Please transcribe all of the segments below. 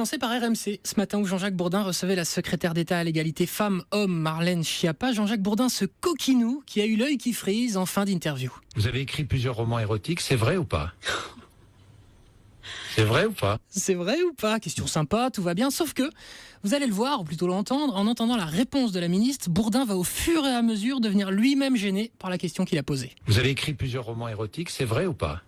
commencer par RMC. Ce matin où Jean-Jacques Bourdin recevait la secrétaire d'État à l'égalité femmes-hommes Marlène Schiappa, Jean-Jacques Bourdin, ce coquinou qui a eu l'œil qui frise en fin d'interview. Vous avez écrit plusieurs romans érotiques, c'est vrai ou pas ? C'est vrai ou pas ? C'est vrai ou pas ? Question sympa, tout va bien, sauf que, vous allez le voir, ou plutôt l'entendre, en entendant la réponse de la ministre, Bourdin va au fur et à mesure devenir lui-même gêné par la question qu'il a posée. Vous avez écrit plusieurs romans érotiques, c'est vrai ou pas ?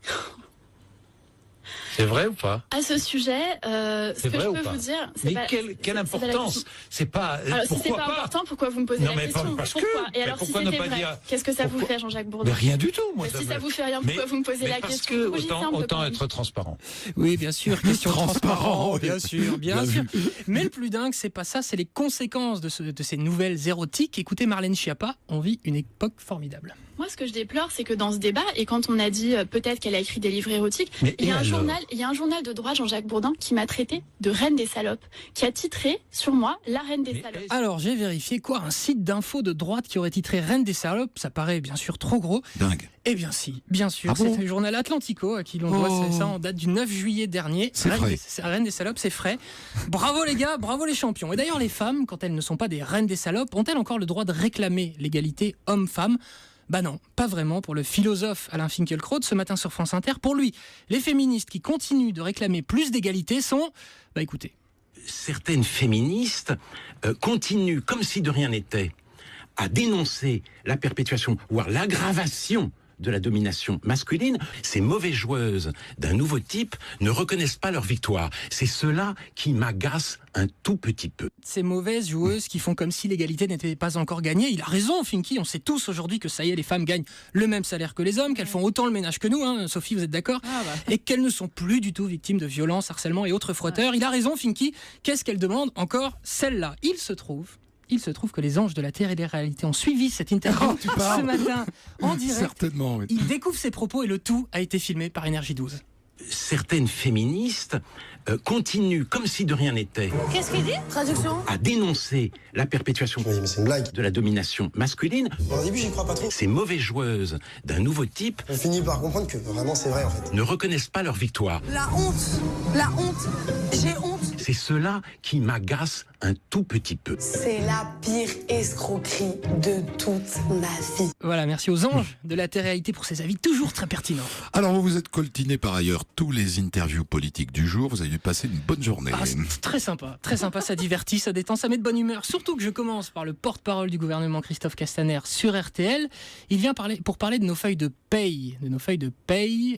C'est vrai ou pas ? À ce sujet, ce que je peux vous dire, c'est mais pas, quelle importance ? C'est pas. Alors, si c'est pourquoi pas pas important, pourquoi vous me posez la mais question ? parce Pourquoi ? que, Et alors, si pourquoi ne c'était pas vrai, dire- qu'est-ce que ça vous fait, Jean-Jacques Bourdin ? Mais rien du tout, moi. Mais si ça vous fait rien, pourquoi vous me posez la parce question ? que Rougissez un peu autant quand même. être transparent. Oui, bien sûr, question transparente, bien sûr. Bien vu. Mais le plus dingue, c'est pas ça, c'est les conséquences de ces nouvelles érotiques. Écoutez, Marlène Schiappa, on vit une époque formidable. Moi, ce que je déplore, c'est que dans ce débat, et quand on a dit peut-être qu'elle a écrit des livres érotiques, Mais il y a et un alors journal de droite, Jean-Jacques Bourdin, qui m'a traité de reine des salopes, qui a titré sur moi la reine des Mais salopes. Alors, j'ai vérifié quoi ? Un site d'info de droite qui aurait titré Reine des salopes, ça paraît bien sûr trop gros. Dingue. Eh bien si, bien sûr, Ah bon c'est le journal Atlantico à qui l'on doit ça en date du 9 juillet dernier. C'est frais. Reine des salopes, c'est frais. Bravo les gars, bravo les champions. Et d'ailleurs, les femmes, quand elles ne sont pas des reines des salopes, ont-elles encore le droit de réclamer l'égalité homme-femme ? Bah non, pas vraiment pour le philosophe Alain Finkielkraut ce matin sur France Inter. Pour lui, les féministes qui continuent de réclamer plus d'égalité sont... Bah écoutez. Certaines féministes continuent, comme si de rien n'était, à dénoncer la perpétuation, voire l'aggravation de la domination masculine. Ces mauvaises joueuses d'un nouveau type ne reconnaissent pas leur victoire. C'est cela qui m'agace un tout petit peu. Ces mauvaises joueuses qui font comme si l'égalité n'était pas encore gagnée. Il a raison, Finky, on sait tous aujourd'hui que ça y est, les femmes gagnent le même salaire que les hommes, qu'elles font autant le ménage que nous, hein. Sophie, vous êtes d'accord ? Et qu'elles ne sont plus du tout victimes de violences, harcèlement et autres frotteurs. Il a raison, Finky, qu'est-ce qu'elle demande encore ? Celle-là. Il se trouve que les anges de la Terre et des réalités ont suivi cette interview ce matin en direct. Certainement, oui. Il découvre ses propos et le tout a été filmé par Énergie 12. Certaines féministes continuent, comme si de rien n'était, Qu'est-ce qu'il dit ? Traduction ? à dénoncer la perpétuation Oui, mais c'est une blague. de la domination masculine. Bon, au début, j'y crois pas trop. Ces mauvaises joueuses d'un nouveau type On finit par comprendre que vraiment c'est vrai en fait. ne reconnaissent pas leur victoire. La honte, j'ai honte. C'est cela qui m'agace un tout petit peu. C'est la pire escroquerie de toute ma vie. Voilà, merci aux anges de la Terre et réalité pour ces avis toujours très pertinents. Alors, vous vous êtes coltiné par ailleurs tous les interviews politiques du jour. Vous avez passé une bonne journée. Ah, c'est très sympa, ça divertit, ça détend, ça met de bonne humeur. Surtout que je commence par le porte-parole du gouvernement Christophe Castaner sur RTL. Il vient pour parler de nos feuilles de paye,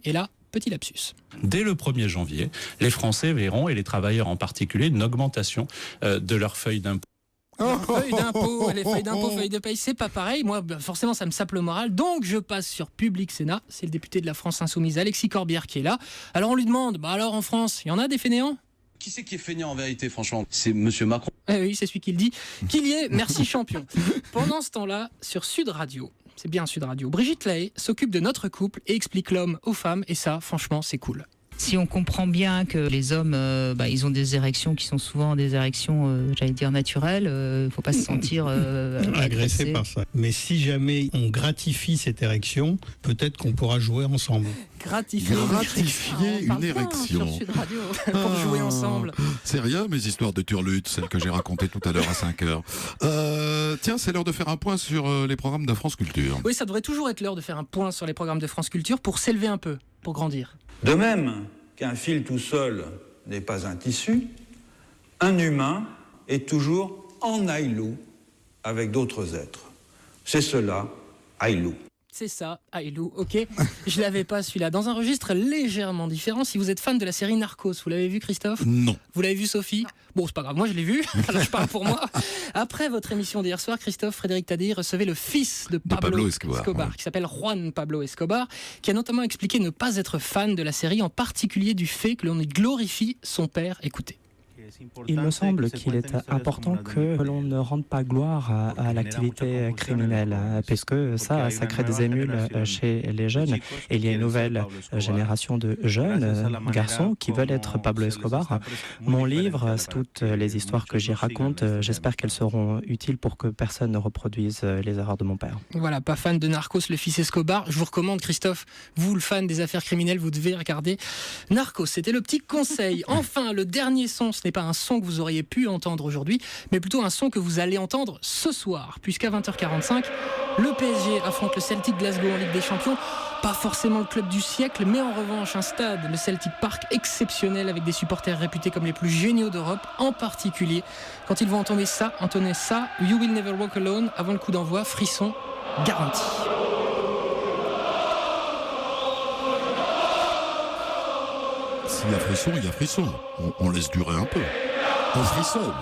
et là, petit lapsus. Dès le 1er janvier, les Français verront, et les travailleurs en particulier, une augmentation de leurs feuilles d'impôt. Les feuilles d'impôt, feuilles de paye, c'est pas pareil. Moi, forcément, ça me sape le moral. Donc, je passe sur Public Sénat. C'est le député de la France Insoumise, Alexis Corbière, qui est là. Alors, on lui demande, alors en France, il y en a des fainéants ? Qui c'est qui est fainéant en vérité, franchement ? C'est Monsieur Macron. Eh oui, c'est celui qui le dit. Qu'il y est, merci champion. Pendant ce temps-là, sur Sud Radio, c'est bien Sud Radio, Brigitte Lahaie s'occupe de notre couple et explique l'homme aux femmes. Et ça, franchement, c'est cool. Si on comprend bien que les hommes, ils ont des érections qui sont souvent des érections, naturelles, faut pas se sentir agressé par ça. Mais si jamais on gratifie cette érection, peut-être qu'on pourra jouer ensemble. Gratifier une érection. Sur Sud Radio pour jouer ensemble. C'est rien, mes histoires de turlute, celles que j'ai racontées tout à l'heure à 5h. Tiens, c'est l'heure de faire un point sur les programmes de France Culture. Oui, ça devrait toujours être l'heure de faire un point sur les programmes de France Culture pour s'élever un peu, pour grandir. De même qu'un fil tout seul n'est pas un tissu, un humain est toujours en aïlou avec d'autres êtres. C'est cela, aïlou. C'est ça, Aïlou, ok. Je l'avais pas celui-là. Dans un registre légèrement différent, si vous êtes fan de la série Narcos, vous l'avez vu Christophe ? Non. Vous l'avez vu Sophie ? Bon, c'est pas grave, moi je l'ai vu, alors je parle pour moi. Après votre émission d'hier soir, Christophe Frédéric Tadei recevait le fils de Pablo Escobar, qui s'appelle Juan Pablo Escobar, qui a notamment expliqué ne pas être fan de la série, en particulier du fait que l'on y glorifie son père. Écoutez. Il me semble qu'il est important que l'on ne rende pas gloire à l'activité criminelle, puisque ça crée des émules chez les jeunes. Et il y a une nouvelle génération de jeunes garçons qui veulent être Pablo Escobar. Mon livre, toutes les histoires que j'y raconte, j'espère qu'elles seront utiles pour que personne ne reproduise les erreurs de mon père. Voilà, pas fan de Narcos, le fils Escobar. Je vous recommande, Christophe, vous le fan des affaires criminelles, vous devez regarder Narcos. C'était le petit conseil. Enfin, le dernier son, ce n'est pas un son que vous auriez pu entendre aujourd'hui, mais plutôt un son que vous allez entendre ce soir, puisqu'à 20h45, le PSG affronte le Celtic Glasgow en Ligue des Champions. Pas forcément le club du siècle, mais en revanche un stade, le Celtic Park, exceptionnel, avec des supporters réputés comme les plus géniaux d'Europe, en particulier quand ils vont entonner ça, You Will Never Walk Alone, avant le coup d'envoi, frisson garanti. S'il y a frisson, il y a frisson. On laisse durer un peu. On frissonne.